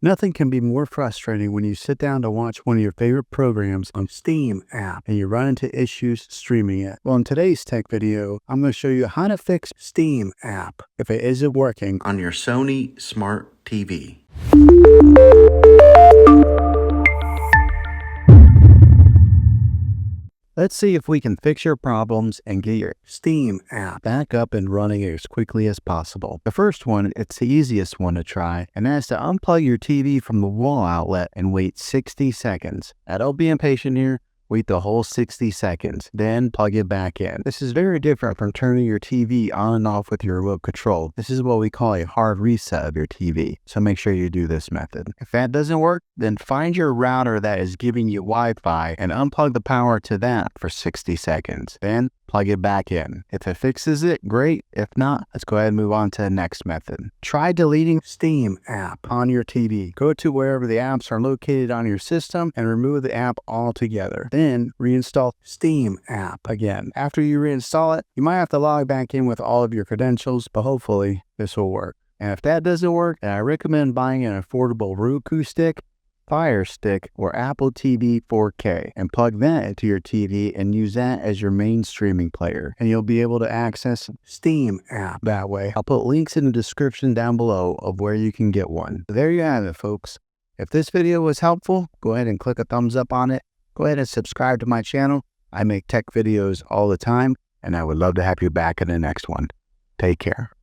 Nothing can be more frustrating when you sit down to watch one of your favorite programs on Steam app and you run into issues streaming it. Well, in today's tech video, I'm going to show you how to fix Steam app if it isn't working on your Sony Smart TV. Let's see if we can fix your problems and get your Steam app back up and running as quickly as possible. The first one, it's the easiest one to try, and that's to unplug your TV from the wall outlet and wait 60 seconds. Now, don't be impatient here. Wait the whole 60 seconds, then plug it back in. This is very different from turning your TV on and off with your remote control. This is what we call a hard reset of your TV, so make sure you do this method. If that doesn't work, then find your router that is giving you Wi-Fi and unplug the power to that for 60 seconds. Then plug it back in. If it fixes it, great. If not, let's go ahead and move on to the next method. Try deleting Steam app on your TV. Go to wherever the apps are located on your system and remove the app altogether. Then reinstall Steam app again. After you reinstall it, you might have to log back in with all of your credentials, but hopefully this will work. And if that doesn't work, then I recommend buying an affordable Roku stick, Fire Stick, or Apple TV 4K and plug that into your TV and use that as your main streaming player, and you'll be able to access Steam app that way. I'll put links in the description down below of where you can get one. There you have it, folks. If this video was helpful, go ahead and click a thumbs up on it. Go ahead and subscribe to my channel. I make tech videos all the time, and I would love to have you back in the next one. Take care.